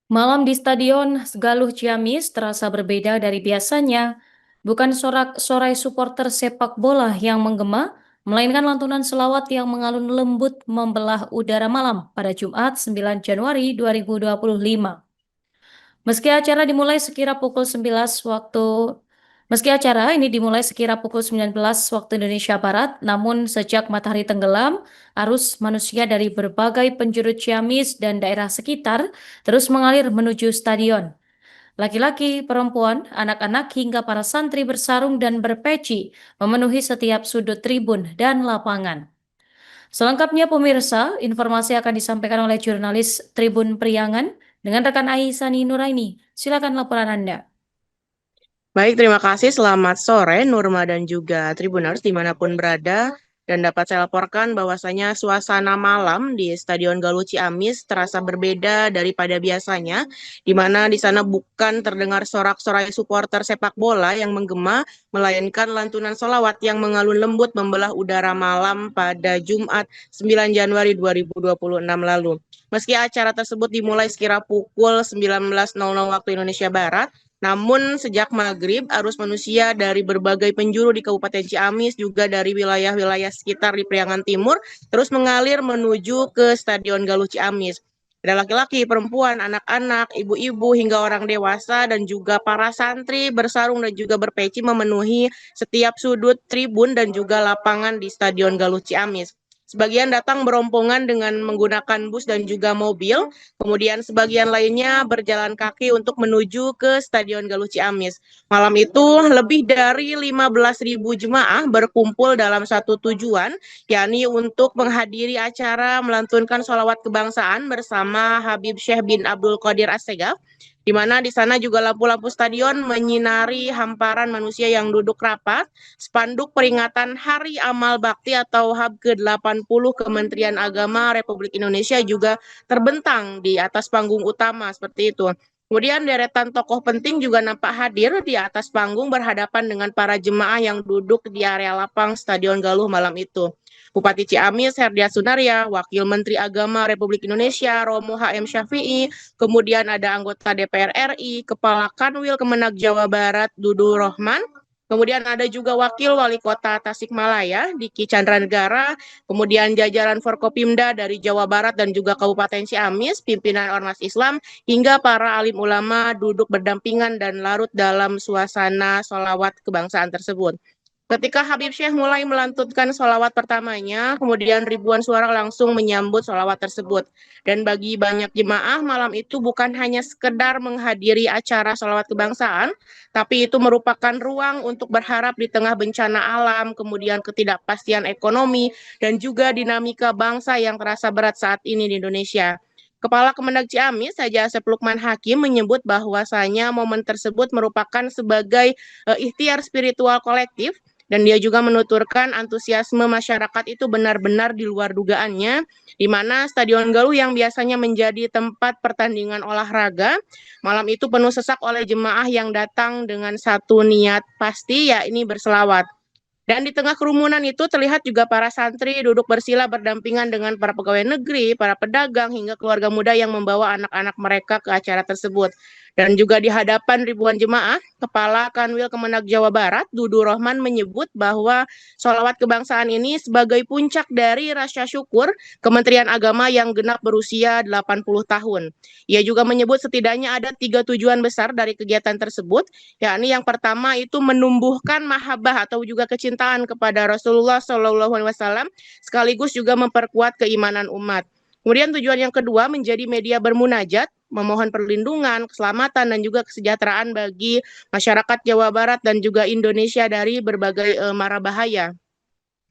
Malam di Stadion Galuh Ciamis terasa berbeda dari biasanya. Bukan sorak-sorai supporter sepak bola yang menggema, melainkan lantunan selawat yang mengalun lembut membelah udara malam pada Jumat 9 Januari 2025. Meski acara dimulai sekira pukul 11 waktu Meski acara ini dimulai sekira pukul 19 waktu Indonesia Barat, namun sejak matahari tenggelam, arus manusia dari berbagai penjuru Ciamis dan daerah sekitar terus mengalir menuju stadion. Laki-laki, perempuan, anak-anak hingga para santri bersarung dan berpeci memenuhi setiap sudut tribun dan lapangan. Selengkapnya pemirsa, informasi akan disampaikan oleh jurnalis Tribun Priangan dengan rekan Aisani Nuraini. Silakan laporan Anda. Baik, terima kasih. Selamat sore, Nurma dan juga Tribuners dimanapun berada. Dan dapat saya laporkan bahwasanya suasana malam di Stadion Galuh Ciamis terasa berbeda daripada biasanya, di mana di sana bukan terdengar sorak-sorai supporter sepak bola yang menggema, melainkan lantunan solawat yang mengalun lembut membelah udara malam pada Jumat 9 Januari 2026 lalu. Meski acara tersebut dimulai sekira pukul 19.00 waktu Indonesia Barat, namun sejak maghrib, arus manusia dari berbagai penjuru di Kabupaten Ciamis juga dari wilayah-wilayah sekitar di Priangan Timur terus mengalir menuju ke Stadion Galuh Ciamis. Ada laki-laki, perempuan, anak-anak, ibu-ibu hingga orang dewasa dan juga para santri bersarung dan juga berpeci memenuhi setiap sudut tribun dan juga lapangan di Stadion Galuh Ciamis. Sebagian datang berompongan dengan menggunakan bus dan juga mobil, kemudian sebagian lainnya berjalan kaki untuk menuju ke Stadion Galuh Ciamis. Malam itu lebih dari 15.000 jemaah berkumpul dalam satu tujuan, yakni untuk menghadiri acara melantunkan sholawat kebangsaan bersama Habib Syekh bin Abdul Qadir As-Segaf, di mana di sana juga lampu-lampu stadion menyinari hamparan manusia yang duduk rapat. Spanduk peringatan Hari Amal Bakti atau HAB ke-80 Kementerian Agama Republik Indonesia juga terbentang di atas panggung utama seperti itu. Kemudian deretan tokoh penting juga nampak hadir di atas panggung berhadapan dengan para jemaah yang duduk di area lapang Stadion Galuh malam itu. Bupati Ciamis Herdiat Sunaria, Wakil Menteri Agama Republik Indonesia Romo HM Syafi'i, kemudian ada anggota DPR RI, Kepala Kanwil Kemenak Jawa Barat Dudu Rohman, kemudian ada juga Wakil Wali Kota Tasikmalaya, Diki Chandranegara, kemudian jajaran Forkopimda dari Jawa Barat dan juga Kabupaten Ciamis, pimpinan Ormas Islam, hingga para alim ulama duduk berdampingan dan larut dalam suasana sholawat kebangsaan tersebut. Ketika Habib Syekh mulai melantunkan sholawat pertamanya, kemudian ribuan suara langsung menyambut sholawat tersebut. Dan bagi banyak jemaah, malam itu bukan hanya sekedar menghadiri acara sholawat kebangsaan, tapi itu merupakan ruang untuk berharap di tengah bencana alam, kemudian ketidakpastian ekonomi, dan juga dinamika bangsa yang terasa berat saat ini di Indonesia. Kepala Kemendag Ciamis, Haji Asep Lukman Hakim, menyebut bahwasanya momen tersebut merupakan sebagai ikhtiar spiritual kolektif, dan dia juga menuturkan antusiasme masyarakat itu benar-benar di luar dugaannya, di mana Stadion Galuh yang biasanya menjadi tempat pertandingan olahraga, malam itu penuh sesak oleh jemaah yang datang dengan satu niat pasti, yakni berselawat. Dan di tengah kerumunan itu terlihat juga para santri duduk bersila berdampingan dengan para pegawai negeri, para pedagang, hingga keluarga muda yang membawa anak-anak mereka ke acara tersebut. Dan juga di hadapan ribuan jemaah, Kepala Kanwil Kemenak Jawa Barat, Dudu Rohman, menyebut bahwa sholawat kebangsaan ini sebagai puncak dari rasa syukur Kementerian Agama yang genap berusia 80 tahun. Ia juga menyebut setidaknya ada 3 tujuan besar dari kegiatan tersebut, yakni yang pertama itu menumbuhkan mahabbah atau juga kecintaan kepada Rasulullah SAW, sekaligus juga memperkuat keimanan umat. Kemudian tujuan yang kedua menjadi media bermunajat, memohon perlindungan, keselamatan, dan juga kesejahteraan bagi masyarakat Jawa Barat dan juga Indonesia dari berbagai mara bahaya.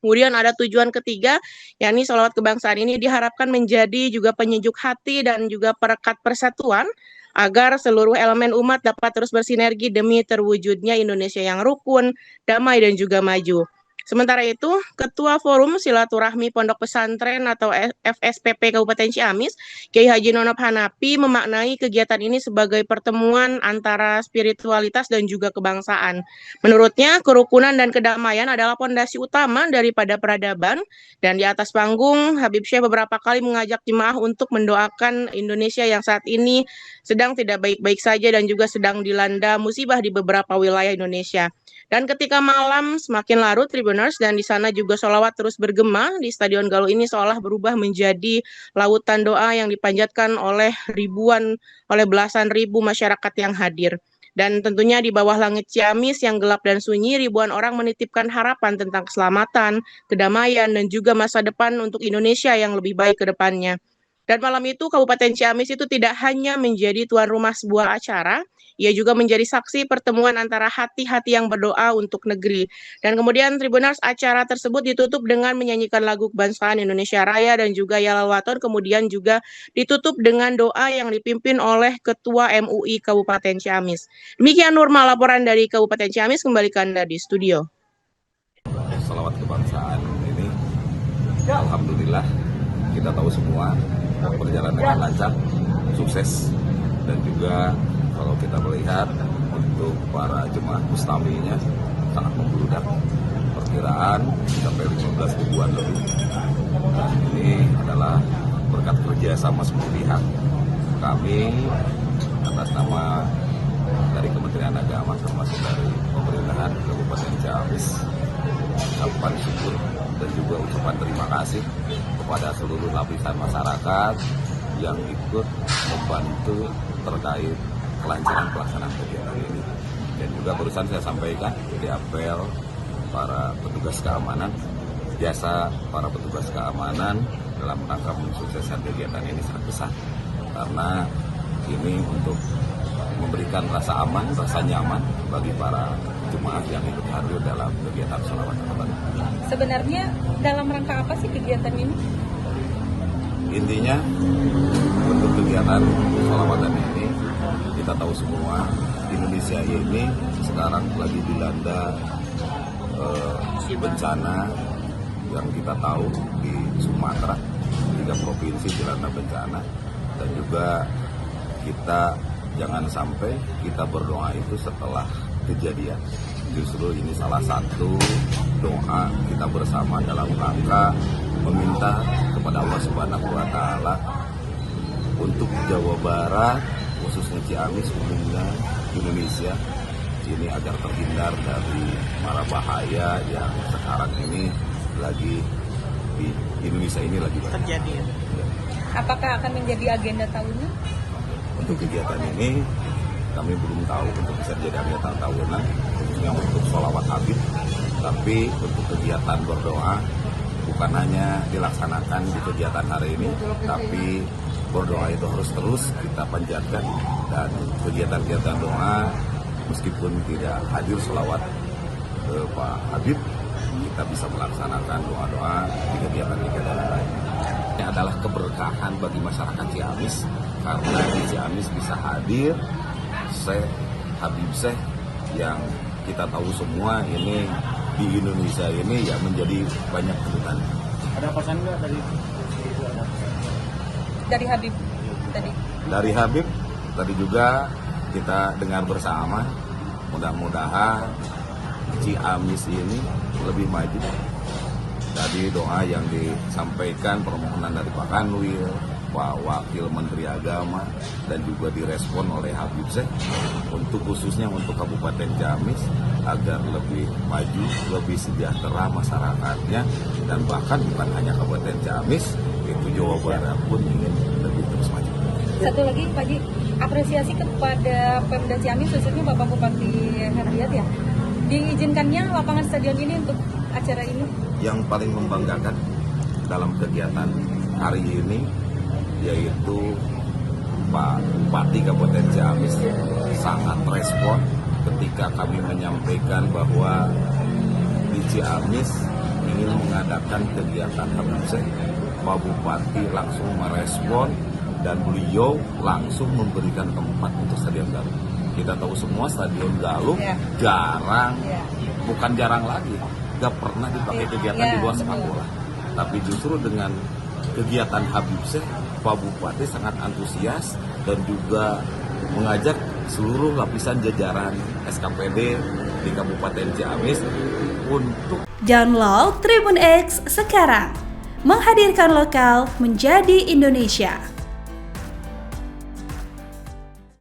Kemudian ada tujuan ketiga, yakni sholawat kebangsaan ini diharapkan menjadi juga penyejuk hati dan juga perekat persatuan agar seluruh elemen umat dapat terus bersinergi demi terwujudnya Indonesia yang rukun, damai, dan juga maju. Sementara itu, Ketua Forum Silaturahmi Pondok Pesantren atau FSPP Kabupaten Ciamis, Kiai Haji Nonop Hanapi memaknai kegiatan ini sebagai pertemuan antara spiritualitas dan juga kebangsaan. Menurutnya, kerukunan dan kedamaian adalah pondasi utama daripada peradaban, dan di atas panggung, Habib Syekh beberapa kali mengajak jemaah untuk mendoakan Indonesia yang saat ini sedang tidak baik-baik saja dan juga sedang dilanda musibah di beberapa wilayah Indonesia. Dan ketika malam semakin larut Tribuners, dan di sana juga sholawat terus bergema di Stadion Galuh ini seolah berubah menjadi lautan doa yang dipanjatkan oleh belasan ribu masyarakat yang hadir. Dan tentunya di bawah langit Ciamis yang gelap dan sunyi, ribuan orang menitipkan harapan tentang keselamatan, kedamaian, dan juga masa depan untuk Indonesia yang lebih baik ke depannya. Dan malam itu Kabupaten Ciamis itu tidak hanya menjadi tuan rumah sebuah acara, ia juga menjadi saksi pertemuan antara hati-hati yang berdoa untuk negeri. Dan kemudian Tribuners, acara tersebut ditutup dengan menyanyikan lagu kebangsaan Indonesia Raya dan juga Yalal Waton, kemudian juga ditutup dengan doa yang dipimpin oleh Ketua MUI Kabupaten Ciamis. Demikian Nurma laporan dari Kabupaten Ciamis, kembali ke Anda di studio. Salawat kebangsaan ini, alhamdulillah kita tahu semua berjalan dengan lancar, sukses, dan juga kalau kita melihat untuk para jemaah mustaminya sangat membludak, perkiraan sampai 15 ribuan lebih. Dan ini adalah berkat kerjasama semua pihak. Kami atas nama dari Kementerian Agama termasuk dari pemerintahan Kabupaten Ciamis, ucapan syukur dan juga ucapan terima kasih kepada seluruh lapisan masyarakat yang ikut membantu terkait kelancaran pelaksanaan kegiatan ini. Dan juga barusan saya sampaikan di apel para petugas keamanan, jasa para petugas keamanan dalam rangka mensukseskan kegiatan ini sangat besar, karena ini untuk memberikan rasa aman, rasa nyaman bagi para jemaah yang ikut hadir dalam kegiatan sholawat Ramadan. Sebenarnya dalam rangka apa sih kegiatan ini? Intinya untuk kegiatan sholawatan ini, kita tahu semua Indonesia ini sekarang lagi dilanda bencana yang kita tahu di Sumatera, 3 provinsi dilanda bencana, dan juga kita jangan sampai kita berdoa itu setelah kejadian. Justru ini salah satu doa kita bersama dalam rangka meminta kepada Allah Subhanahu wa Ta'ala untuk Jawa Barat, khususnya Ciamis, umumnya Indonesia ini agar terhindar dari mara bahaya yang sekarang ini lagi di Indonesia ini lagi terjadi. Apakah akan menjadi agenda tahunan? Untuk kegiatan ini kami belum tahu untuk bisa jadi agenda tahunan, khususnya untuk sholawat Habib. Tapi untuk kegiatan berdoa bukan hanya dilaksanakan di kegiatan hari ini, tapi berdoa itu harus terus kita panjatkan, dan kegiatan-kegiatan doa meskipun tidak hadir sholawat Pak Habib, kita bisa melaksanakan doa-doa di kegiatan-kegiatan lain. Ini adalah keberkahan bagi masyarakat Ciamis, karena di Ciamis bisa hadir Habib Syekh yang kita tahu semua ini di Indonesia ini ya menjadi banyak kedutaan. Ada pesan nggak dari Habib tadi? Dari Habib tadi juga kita dengar bersama, mudah-mudahan Ciamis ini lebih maju. Tadi doa yang disampaikan, permohonan dari Pak Kanwil, Pak Wakil Menteri Agama, dan juga direspon oleh Habib Syekh untuk khususnya untuk Kabupaten Ciamis agar lebih maju, lebih sejahtera masyarakatnya, dan bahkan bukan hanya Kabupaten Ciamis, itu Jawa Barat pun ingin lebih terus maju. Satu lagi Pak Ji, apresiasi kepada Pemda Ciamis khususnya Bapak Bupati Herdiat ya, diizinkannya lapangan stadion ini untuk acara ini. Yang paling membanggakan dalam kegiatan hari ini yaitu Pak Bupati Kabupaten Ciamis sangat respon ketika kami menyampaikan bahwa di Ciamis ingin mengadakan kegiatan Habib Syekh. Pak Bupati langsung merespon dan beliau langsung memberikan tempat untuk Stadion Galuh. Kita tahu semua Stadion Galuh jarang, bukan jarang lagi, gak pernah dipakai kegiatan di luar sepak bola. Tapi justru dengan kegiatan Habib Syekh, Pak Bupati sangat antusias dan juga mengajak seluruh lapisan jajaran SKPD di Kabupaten Ciamis untuk Download Tribun X sekarang, menghadirkan lokal menjadi Indonesia.